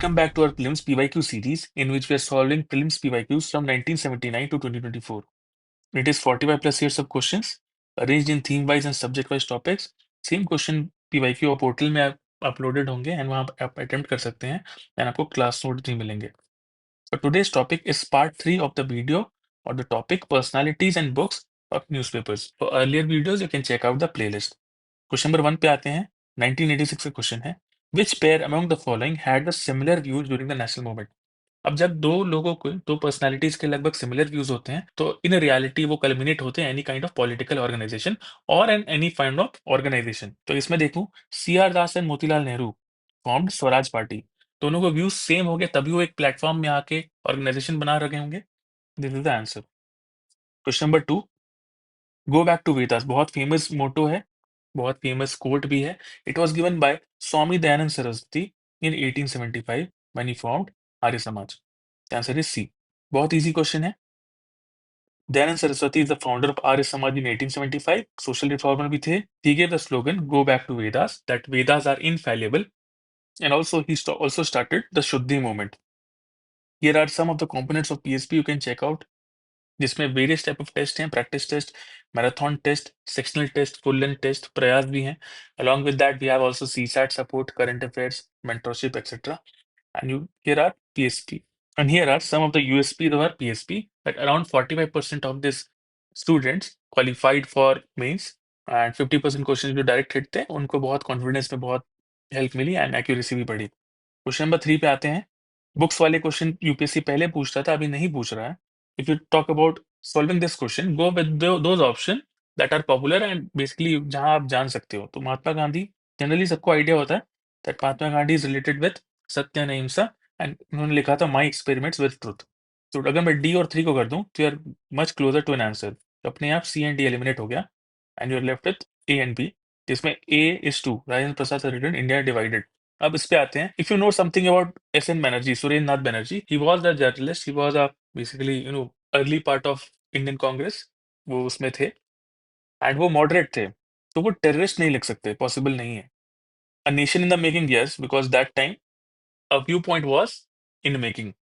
Welcome back to our Prelims PYQ series, in which we are solving Prelims PYQs from 1979 to 2024. It is 45 plus years of questions, arranged in theme-wise and subject-wise topics. Same question PYQ और portal में uploaded होंगे and वहाँ आप attempt कर सकते हैं and आपको class note भी मिलेंगे. So today's topic is part 3 of the video or the topic personalities and books of newspapers. For earlier videos, you can check out the playlist. Question number 1 पे आते हैं. 1986 का क्वेश्चन है. Which pair among the following had the similar views during the national movement? अब जब दो लोगों को दो पर्सनालिटीज के लगभग सिमिलर व्यूज होते हैं तो इन रियलिटी वो कल्मिनेट होते हैं any kind of political organisation और an any kind of organisation. तो इसमें देखूं C R Das and Motilal Nehru formed Swaraj Party. दोनों को व्यूज सेम हो गए तभी वो एक प्लेटफॉर्म में आके ऑर्गेनाइजेशन बना रखे होंगे. This is the answer. Question number 2, go back to Vedas. बहुत फेमस मोटो है, बहुत फेमस कोट भी है. It was given by Swami Dayanand Saraswati in 1875 when he formed Arya Samaj. Answer is C. बहुत इजी क्वेश्चन है. Dayanand Saraswati is the founder of Arya Samaj in 1875. Social reformer भी थे. He gave the slogan go back to Vedas, that Vedas are इनफैलिएबल, and also he also started the Shuddhi movement. Here are some of the components of PSP you can check out, जिसमें various type of test हैं. Practice test, marathon test, sectional test, full length test, Prayas भी हैं. Along with that we have also CSAT support, current affairs, mentorship etcetera. And here are PSP. And here are some of the USP of our PSP, that around 45% of these students qualified for mains and 50% question जो direct hit थे उनको बहुत confidence में बहुत help milli and accuracy भी बढ़ी. Question number 3 पे आते हैं. बुक्स वाले क्वेश्चन यूपीएससी पहले पूछता था, अभी नहीं पूछ रहा है. If you talk about solving this question, go with those option that are popular and basically जहां आप जान सकते हो. तो महात्मा गांधी जनरली सबको आइडिया होता है that Mahatma Gandhi is related with satya and ahimsa, and उन्होंने लिखा था माई एक्सपेरिमेंट्स विद ट्रुथ. तो अगर मैं डी और 3 को कर दूं तो you are much closer to an answer. तो अपने आप सी एंड डी एलिमिनेट हो गया and you are left with A and B, जिसमें A is to Rajendra Prasad written India Divided. अब इस पे आते हैं. If you know something about S N Banerjee, Surendra Nath Banerjee, he was the journalist, he was a basically early part of Indian Congress, वो उसमें थे and वो मॉडरेट थे. तो वो टेररिस्ट नहीं लिख सकते, पॉसिबल नहीं है. A nation in the making, yes, because that time a view point was in making.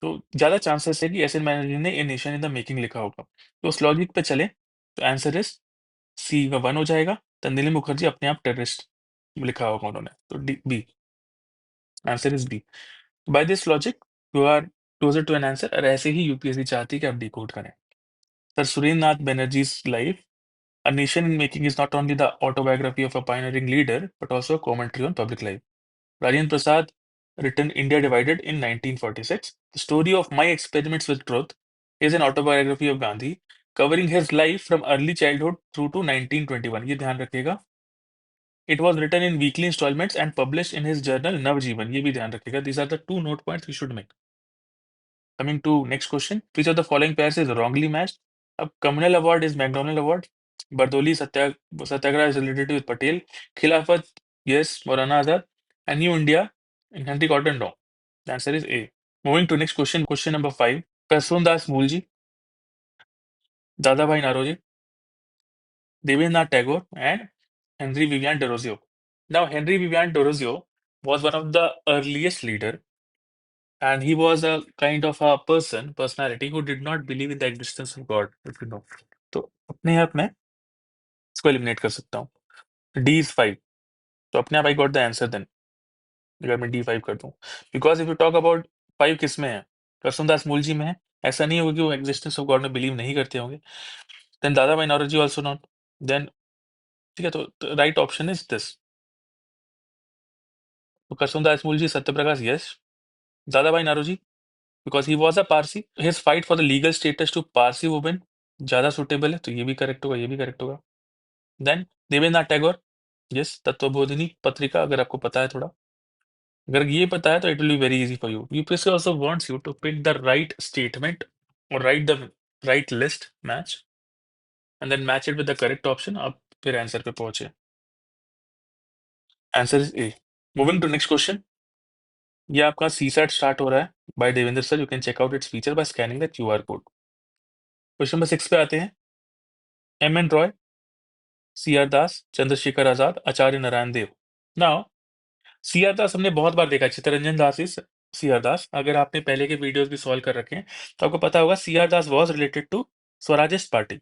तो ज्यादा चांसेस है कि एस एन बैनर्जी ने a nation in the making लिखा होगा. तो उस लॉजिक पे चले तो आंसर इज सी का 1 हो जाएगा. तंदिली मुखर्जी अपने आप टेररिस्ट लिखा होगा उन्होंने. तो D B, answer is B. By this logic you are closer to an answer. और ऐसे ही यूपीएससी चाहती है कि आप डिकोड करें. Sir Surendra Nath Banerjee's life, A Nation in Making, is not only the autobiography of a pioneering leader but also a commentary on public life. Rajendra Prasad written India Divided in 1946. The story of My Experiments with Truth is an autobiography of Gandhi covering his life from early childhood through to 1921. ये ध्यान रखिएगा. It was written in weekly installments and published in his journal Navjeevan. ये भी ध्यान रखिएगा. These are the 2 note points we should make. Coming to next question, which of the following pairs is wrongly matched? अब Communal Award is McDonnell Award. Bardoli Satyagraha is related with Patel. Khilafat, yes, Maulana Azad. And New India, Henry Cotton, no. The answer is A. Moving to next question, question number 5. Karsundas Mulji, Dadabhai Naroji, Devendranath Tagore, and Henry Vivian Dorozio. Now, Henry Vivian Dorozio was one of the earliest leader, and he was a kind of a personality who did not believe in the existence of God, if you know. तो अपने आप में इसको eliminate कर सकता हूँ. D is 5. तो अपने आप I got the answer then, अगर मैं डी 5 कर दूं. Because if you talk about 5 किस में है, करसनदास मूलजी में है. ऐसा नहीं होगा कि वो एग्जिस्टेंस ऑफ गॉड में बिलीव नहीं करते होंगे. देन दादा भाई नौरोजी ऑल्सो नॉट. देन ठीक है, तो राइट ऑप्शन इज दिस. तो Karsandas Mulji, Satyaprakash, yes. Dadabhai Naoroji, because he was a Parsi, his fight for the legal status to Parsi women ज्यादा सुटेबल है. तो ये भी करेक्ट होगा, ये भी करेक्ट होगा. देन देवेंद्रनाथ टैगोर, यस, तत्वबोधिनी पत्रिका, अगर आपको पता है थोड़ा. अगर ये पता है तो it will be very easy for you. UPSC also wants you to pick the right statement और right the right list match and then match it with the correct option. आप फिर आंसर पे पहुंचे. Answer is A. Moving to next question. ये आपका CSAT start हो रहा है by Devendra sir. You can check out its feature by scanning the QR code. Question number 6 पे आते हैं. M N Roy, C R Das, Chandrashekhar Azad, Acharya Narayan Dev. Now C R Das हमने बहुत बार देखा. Chittaranjan Das is C R Das. अगर आपने पहले के वीडियोस भी सॉल्व कर रखे हैं तो आपको पता होगा C R Das was related to Swarajist party.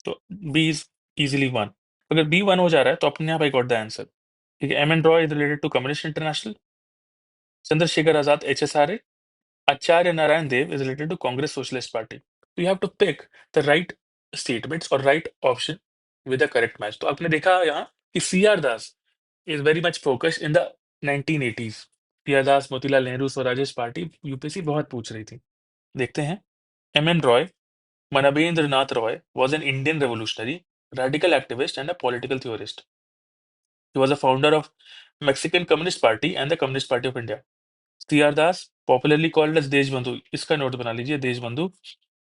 तो बी इज इजिली वन। अगर बी वन हो जा रहा है तो अपने आप आई गॉट द आंसर। ठीक है, M N Roy is related to Communist International, Chandrashekhar Azad H S R A, Acharya Narayan Dev is related to Congress Socialist Party. So you have to pick the right statements or right option with the correct match. तो आपने देखा यहाँ कि C R Das is very much focused in the 1980s. C R Das, Motilal Nehru, स्वराजेश party UPSC बहुत पूछ रही थी। देखते हैं। M N Roy, Manabendra Nath Roy was an Indian revolutionary, radical activist, and a political theorist. He was a founder of Mexican Communist Party and the Communist Party of India. CR. Das, popularly called as Deshbandhu, इसका note बना लीजिए, Deshbandhu,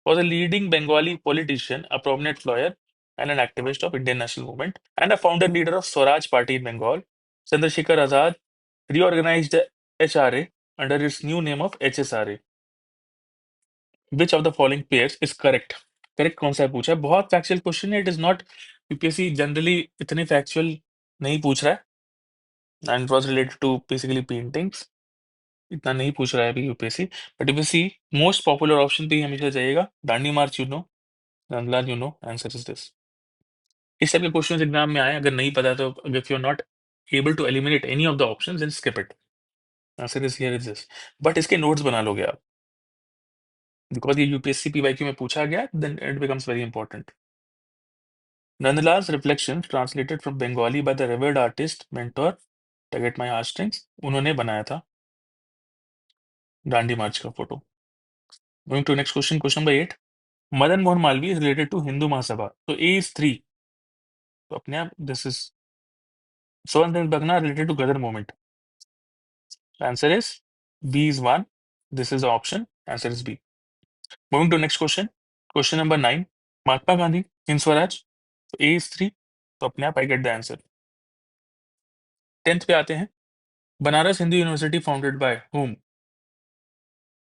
was a leading Bengali politician, a prominent lawyer, and an activist of Indian national movement, and a founder leader of Swaraj Party in Bengal. Chandrasekhar Azad reorganized the HRA under its new name of HSRA. Which of the following pairs is correct? Correct कौन सा है पूछा है, बहुत factual question है। It is not, UPSC generally इतने factual नहीं पूछ रहा है, and it was related to basically paintings, इतना नहीं पूछ रहा है अभी UPSC. But if you see, most popular option पे ही हमेशा जाइएगा, Dandi march you know, Nandlal you know, answer is this. इस टाइप के क्वेश्चंस एग्जाम में आए, अगर नहीं पता तो if you are not able to eliminate any of the options then skip it, answer is here is this. But इसके notes बना लोगे आप, बिकॉज ये यूपीएससी पीवाईक्यू में पूछा गया, then it becomes very important. Nandlal's reflections translated from Bengali by the revered artist mentor Tug at My Heartstrings, उन्होंने बनाया था दांडी मार्च का photo. Moving to next question, question number 8. Madan Mohan Malvi is related to Hindu Mahasabha. So A is 3. तो अपने आप this is Swatantran Bhagna related to Gadar movement. The answer is B is 1. This is the option. Answer is B. Moving to next question. Question number 9. Mahatma Gandhi, Hind Swaraj. So A is 3. तो अपने आप I get the answer. 10th पे आते हैं। Banaras Hindu University founded by whom?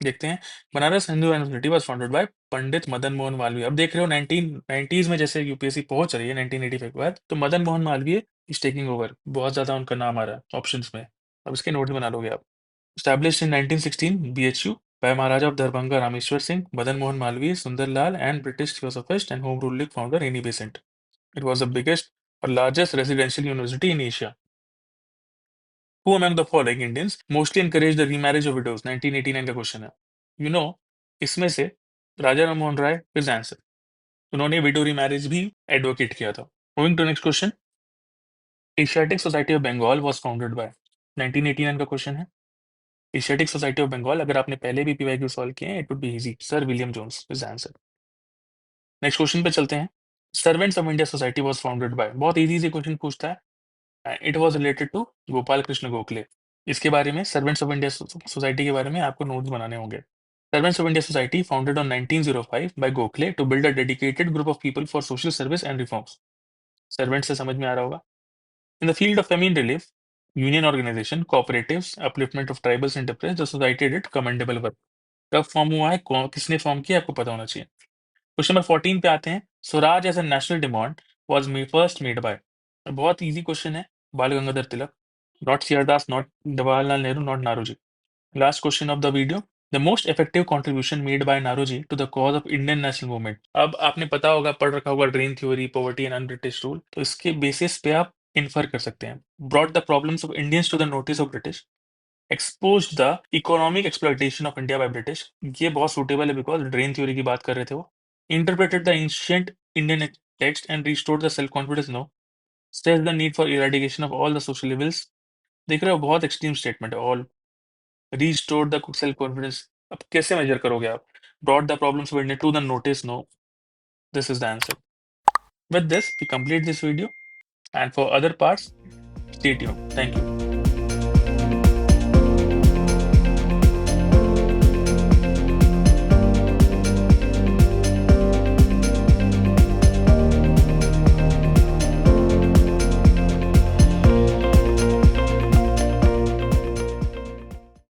देखते हैं। Banaras Hindu University was founded by Pandit Madan Mohan Malviya. अब देख रहे हो 1990s में जैसे यूपीएससी पहुंच रही है 1985 के बाद, तो Madan Mohan Malviya is taking over, बहुत ज्यादा उनका नाम आ रहा है ऑप्शंस में। अब इसके नोट बना लोगे आप। Established in 1916, BHU by Maharaja of Darbhanga Rameshwar Singh, Madan Mohan Malviya, Sundarlal, and British theosophist and Home Rule League founder Annie Besant. It was the biggest or largest residential university in Asia. Who among the following Indians mostly encouraged the remarriage of widows? 1989 का question है। You know, इसमें से Raja Rammohan Roy is answer. उन्होंने widow remarriage भी advocate किया था। Moving to next question. Asiatic Society of Bengal was founded by, 1989 का question है। एशियाटिक सोसाइटी ऑफ बंगाल, अगर आपने पहले भी पीवाईक्यू सॉल्व किए हैं, it would be easy. Sir William Jones is answer. Next question पे चलते हैं। Servants of India Society was founded by, बहुत इजी से क्वेश्चन पूछता है। It was related to Gopal Krishna Gokhale. इसके बारे में, सर्वेंट्स ऑफ इंडिया सोसाइटी के बारे में आपको नोट्स बनाने होंगे। Servants of India Society, founded on 1905 by Gokhale to build a dedicated group of people for social service and reforms. Servants से समझ में आ रहा होगा। In the field of famine relief, union organization, cooperatives, upliftment of tribals and depressed, the society did commendable work. कब form हुआ है, किसने form किया, आपको पता होना चाहिए। क्वेश्चन नंबर 14 पे आते हैं। Swaraj as a national demand was first made by, बहुत इजी क्वेश्चन है, Bal Gangadhar Tilak, not C R not Jawaharlal Nehru, not Naoroji. Last question of the video. The most effective contribution made by Naroji to the cause of Indian national movement. अब आपने पता होगा, पढ़ रखा होगा drain theory, poverty and un-British rule, तो इसके बेसिस पे आप इन्फर कर सकते हैं। Brought the problems of Indians to the notice of British. Exposed the economic exploitation of India by British. ये बहुत suitable है बिकॉज ड्रेन थ्योरी की बात कर रहे थे वो। Interpreted the ancient Indian text and restored the self confidence. No. Stressed the need for eradication of all the social evils. देख रहे हो, बहुत एक्सट्रीम स्टेटमेंट है। All restored the self confidence. अब कैसे मेजर करोगे आप? Brought the problems of India to the notice. No, this is the answer. With this, we complete this video, and for other parts, stay tuned. Thank you.